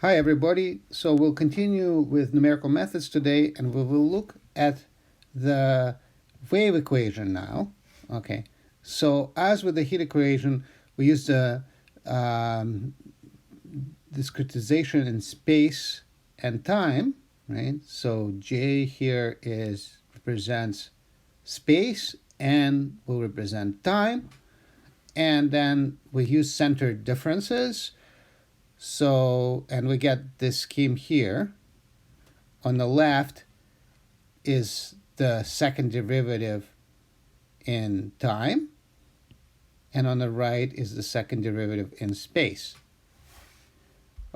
Hi everybody. So we'll continue with numerical methods today, and we will look at the wave equation now. Okay. So as with the heat equation, we use the discretization in space and time, right? So J here represents space and will represent time. And then we use centered differences. So, and we get this scheme here. On the left is the second derivative in time, and on the right is the second derivative in space.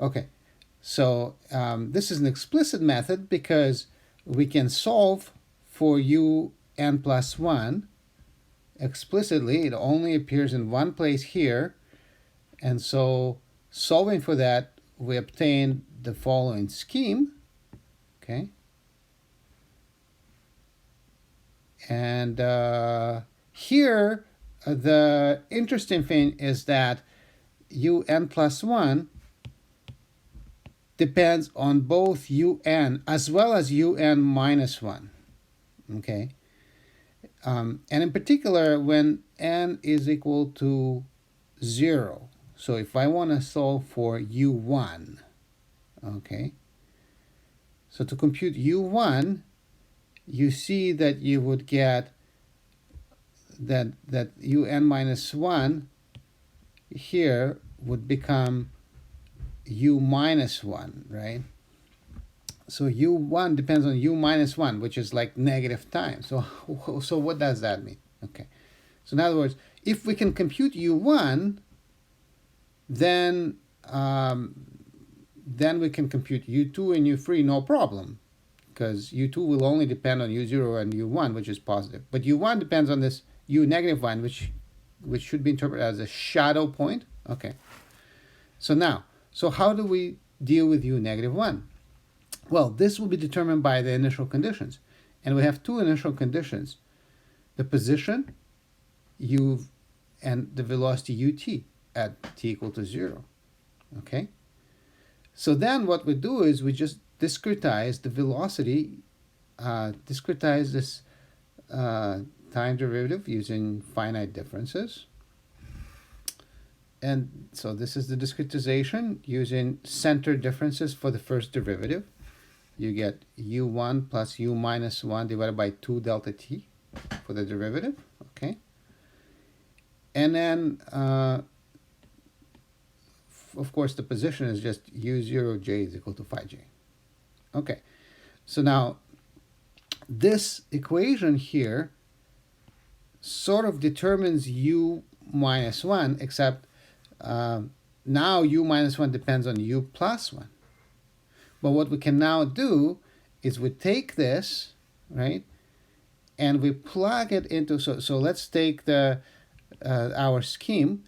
Okay, so this is an explicit method because we can solve for un plus 1 explicitly. It only appears in one place here, and so solving for that, we obtain the following scheme, okay? And here, the interesting thing is that un plus 1 depends on both un as well as un minus 1, okay? And in particular, when n is equal to 0. So if I want to solve for u1, okay, so to compute u1, you see that you would get that un minus 1 here would become u minus 1, right? So u1 depends on u minus 1, which is like negative time. So what does that mean? Okay, so in other words, if we can compute u1, then we can compute u2 and u3 no problem, because u2 will only depend on u0 and u1, which is positive. But u1 depends on this u negative 1, which should be interpreted as a shadow point. Okay. So now, how do we deal with u negative 1? Well, this will be determined by the initial conditions. And we have two initial conditions: the position u and the velocity ut at t equal to 0. Okay? So then what we do is we just discretize the velocity, discretize this time derivative using finite differences. And so this is the discretization using centered differences for the first derivative. You get u1 plus u minus 1 divided by 2 delta t for the derivative. Okay? And then of course, the position is just u0j is equal to phi j. Okay, so now this equation here sort of determines u minus 1, except now u minus 1 depends on u plus 1. But what we can now do is we take this, right, and we plug it into, so let's take the our scheme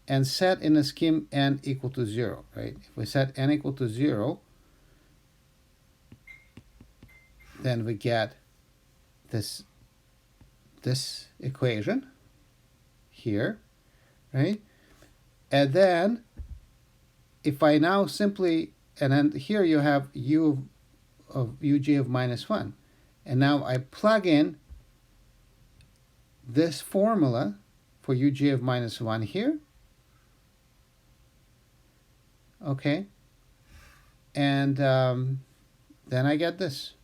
and set in a scheme n equal to 0, right? If we set n equal to 0, then we get this equation here, right? And then if I now simply, and then here you have u of uj of minus 1, and now I plug in this formula for uj of minus 1 here. Okay, and then I get this.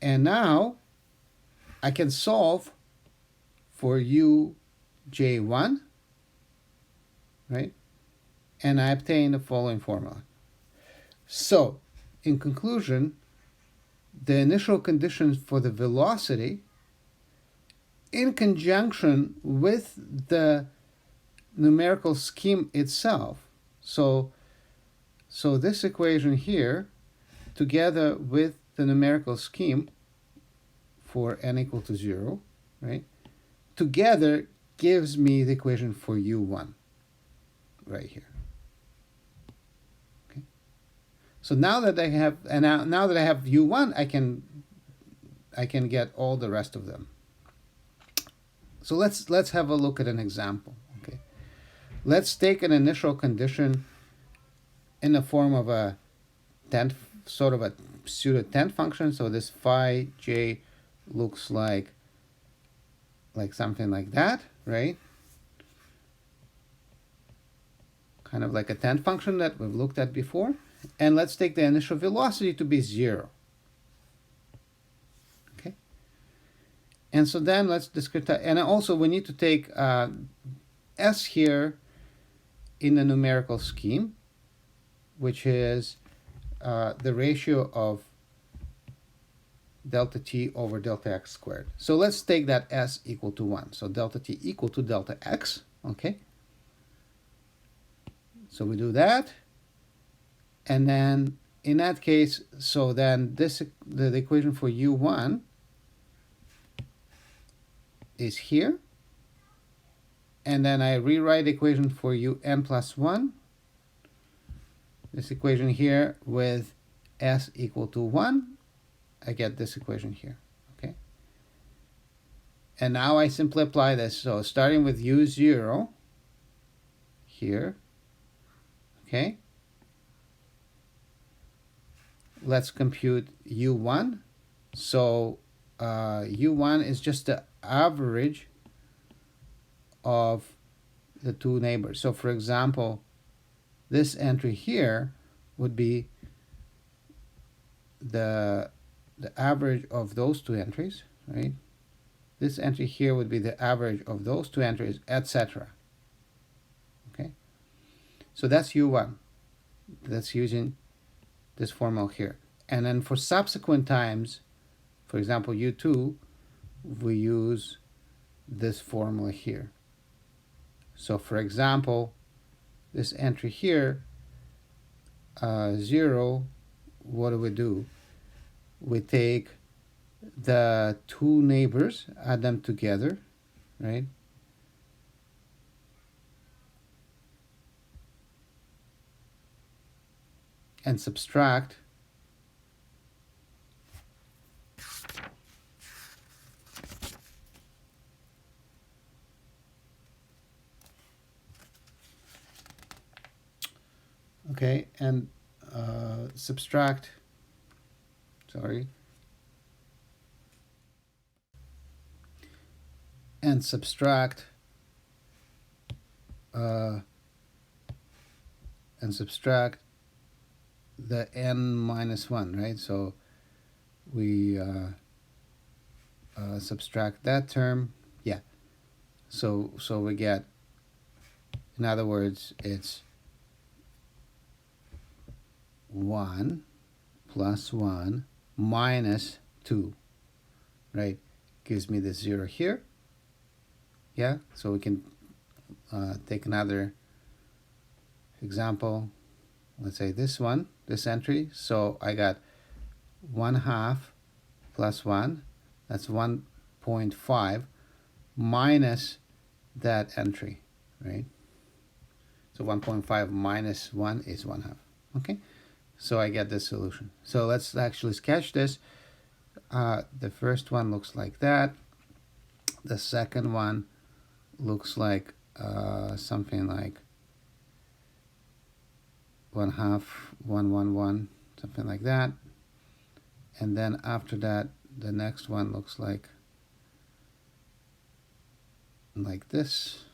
And now I can solve for uj1, right? And I obtain the following formula. So, in conclusion, the initial conditions for the velocity in conjunction with the numerical scheme itself. So this equation here, together with the numerical scheme for n equal to 0, right, together gives me the equation for u1 right here. Okay. So now that I have, and now that I have u1, I can get all the rest of them. So let's have a look at an example. Okay. Let's take an initial condition in the form of a tent, sort of a pseudo tent function. So this phi j looks like something like that, right? Kind of like a tent function that we've looked at before. And let's take the initial velocity to be 0. Okay. And so then let's discretize. And also we need to take S here in the numerical scheme, which is the ratio of delta t over delta x squared. So let's take that S equal to 1. So delta t equal to delta x, okay? So we do that. And then in that case, so then the equation for u1 is here. And then I rewrite the equation for un plus 1. This equation here with S equal to 1. I get this equation here, okay? And now I simply apply this. So starting with u0 here, okay? Let's compute u1. So u1 is just the average of the two neighbors. So for example, this entry here would be the average of those two entries, right? This entry here would be the average of those two entries, etc. Okay? So that's u1. That's using this formula here. And then for subsequent times, for example, u2, we use this formula here. So for example, this entry here, 0, what do? We take the two neighbors, add them together, right? And subtract okay, and subtract, sorry, and subtract the n minus 1, right? So we subtract that term, yeah. So we get, in other words, it's 1 plus 1 minus 2, right? Gives me the 0 here. Yeah, so we can take another example. Let's say this one, this entry. So I got 1/2 plus 1, that's 1.5 minus that entry, right? So 1.5 minus 1 is 1/2, okay? So I get this solution. So let's actually sketch this. The first one looks like that. The second one looks like something like 1/2, 1, 1, 1, something like that. And then after that, the next one looks like this.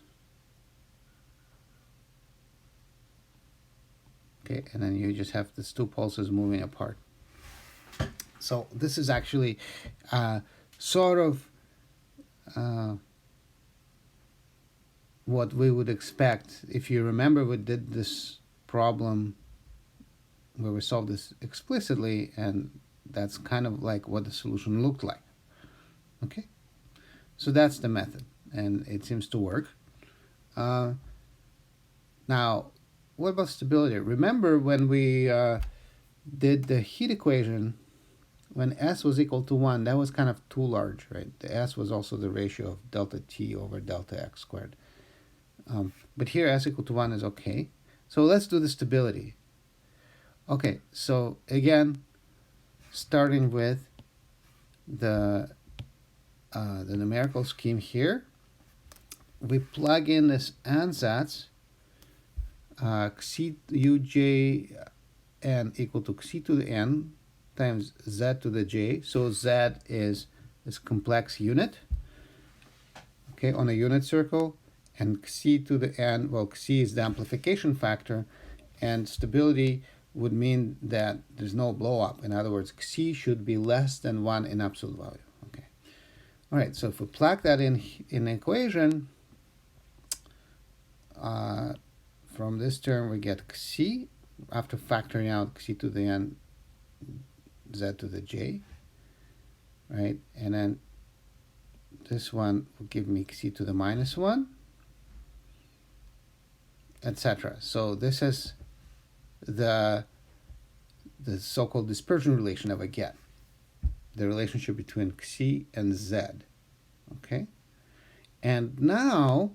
Okay, and then you just have these two pulses moving apart. So this is actually sort of what we would expect. If you remember, we did this problem where we solved this explicitly, and that's kind of like what the solution looked like. Okay, so that's the method, and it seems to work. Now, what about stability? Remember when we did the heat equation, when S was equal to 1, that was kind of too large, right? The S was also the ratio of delta T over delta X squared. But here S equal to 1 is okay. So let's do the stability. Okay, so again, starting with the numerical scheme here, we plug in this ansatz xc uj n equal to xc to the n times z to the j. So z is this complex unit, okay, on a unit circle, and xc to the n, well, xc is the amplification factor, and stability would mean that there's no blow up. In other words, xc should be less than 1 in absolute value. Okay. All right, so if we plug that in the equation, from this term we get xc after factoring out xc to the n z to the j, right? And then this one will give me xc to the minus 1, etc. So this is the so-called dispersion relation that we get, the relationship between xc and z, okay? And now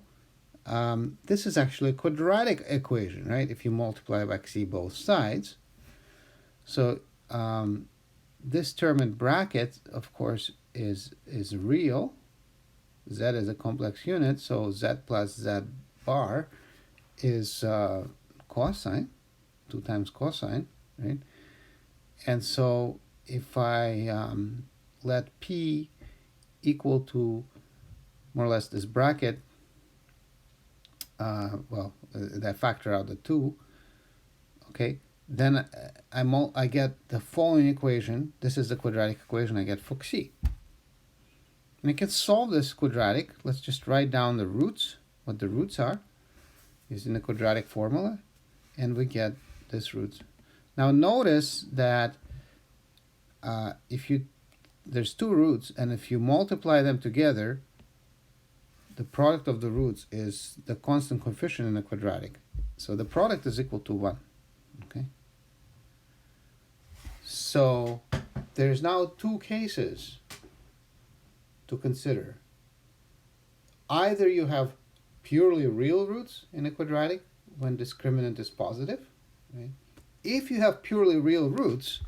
this is actually a quadratic equation, right? If you multiply by xc both sides. So this term in brackets, of course, is real. Z is a complex unit, so z plus z bar is cosine, 2 times cosine, right? And so if I let p equal to more or less this bracket, that factor out the 2, okay, then I get the following equation. This is the quadratic equation I get for xc. And I can solve this quadratic. Let's just write down the roots, what the roots are, using the quadratic formula, and we get this roots. Now notice that there's 2 roots, and if you multiply them together, the product of the roots is the constant coefficient in the quadratic. So the product is equal to 1. Okay. So there's now 2 cases to consider. Either you have purely real roots in a quadratic when discriminant is positive, right? If you have purely real roots,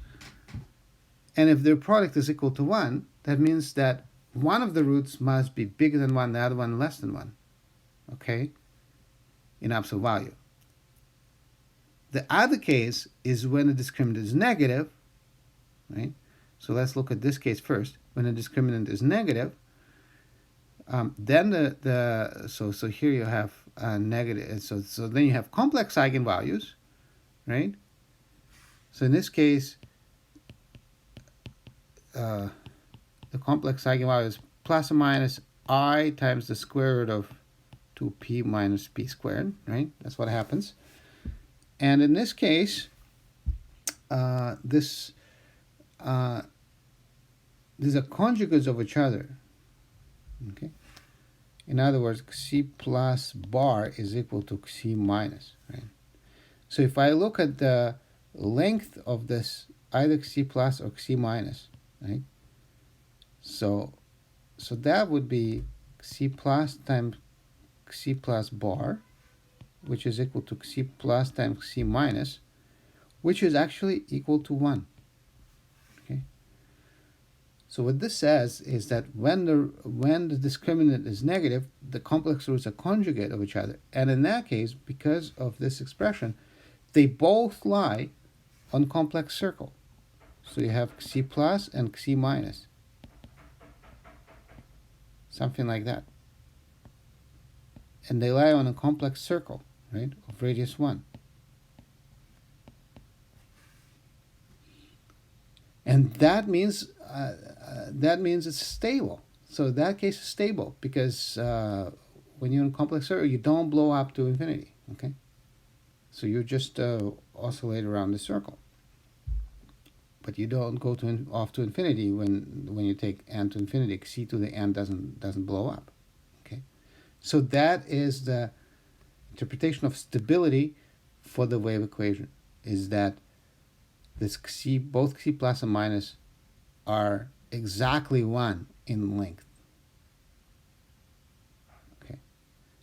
and if their product is equal to 1, that means that one of the roots must be bigger than 1, the other one less than 1, okay, in absolute value. The other case is when the discriminant is negative, right? So let's look at this case first. When the discriminant is negative, then so here you have negative. So then you have complex eigenvalues, right? So in this case, the complex eigenvalue is plus or minus I times the square root of 2p minus p squared, right? That's what happens. And in this case, these are conjugates of each other, okay? In other words, xc plus bar is equal to xc minus, right? So if I look at the length of this, either xc plus or xc minus, right? So that would be xc plus times xc plus bar, which is equal to xc plus times xc minus, which is actually equal to 1. Okay. So what this says is that when the discriminant is negative, the complex roots are conjugate of each other, and in that case, because of this expression, they both lie on complex circle. So you have xc plus and xc minus, something like that, and they lie on a complex circle, right, of radius 1. And that means it's stable. So that case is stable because when you're in complex circle, you don't blow up to infinity. Okay, so you just oscillate around the circle, but you don't go off to infinity when you take n to infinity. C to the n doesn't blow up. Okay, so that is the interpretation of stability for the wave equation, is that this xc, both xc plus and minus, are exactly 1 in length. Okay.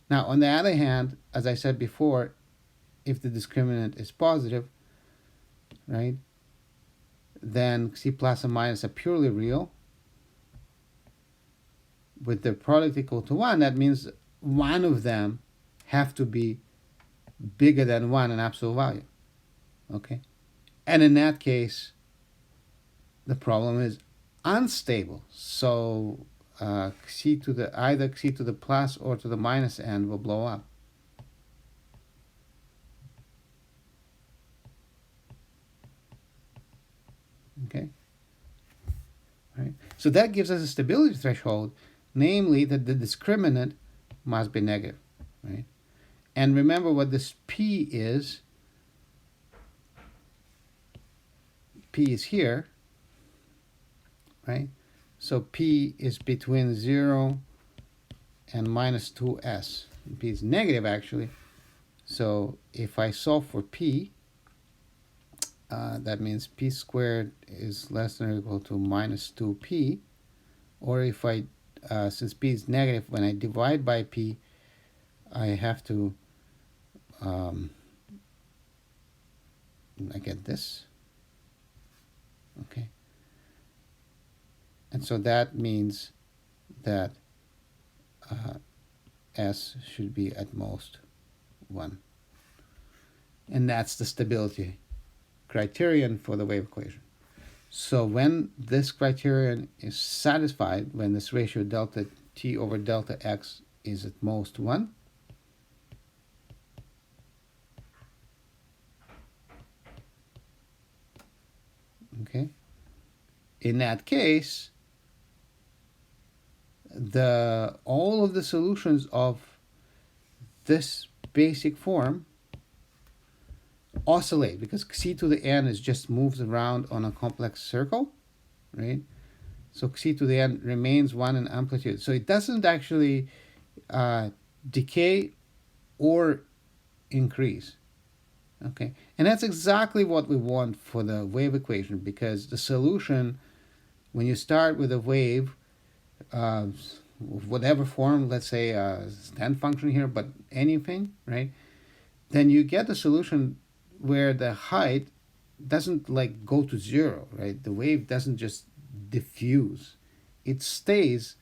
Now, on the other hand, as I said before, if the discriminant is positive, right, then xc plus and minus are purely real. With the product equal to 1, that means one of them have to be bigger than 1 in absolute value. Okay? And in that case, the problem is unstable. So c to the either c to the plus or to the minus n will blow up. Okay? Right? So that gives us a stability threshold, namely that the discriminant must be negative. Right? And remember what this P is. P is here, right? So P is between 0 and minus 2s. P is negative, actually. So if I solve for P, that means P squared is less than or equal to minus 2P. Or if I, since P is negative, when I divide by P, I have to, I get this. Okay. And so that means that S should be at most 1. And that's the stability criterion for the wave equation. So when this criterion is satisfied, when this ratio delta t over delta x is at most 1, okay, in that case, all of the solutions of this basic form oscillate, because c to the n is just moves around on a complex circle, right? So c to the n remains 1 in amplitude. So it doesn't actually decay or increase. Okay, and that's exactly what we want for the wave equation, because the solution, when you start with a wave, whatever form, let's say a stand function here, but anything, right? Then you get a solution where the height doesn't like go to 0, right? The wave doesn't just diffuse; it stays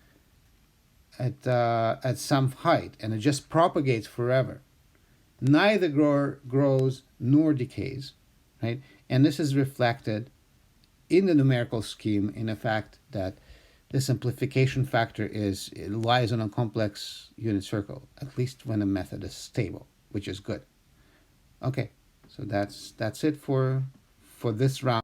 at some height, and it just propagates forever. Neither grows nor decays, right? And this is reflected in the numerical scheme in the fact that the simplification factor it lies on a complex unit circle, at least when the method is stable, which is good. Okay, so that's it for this round.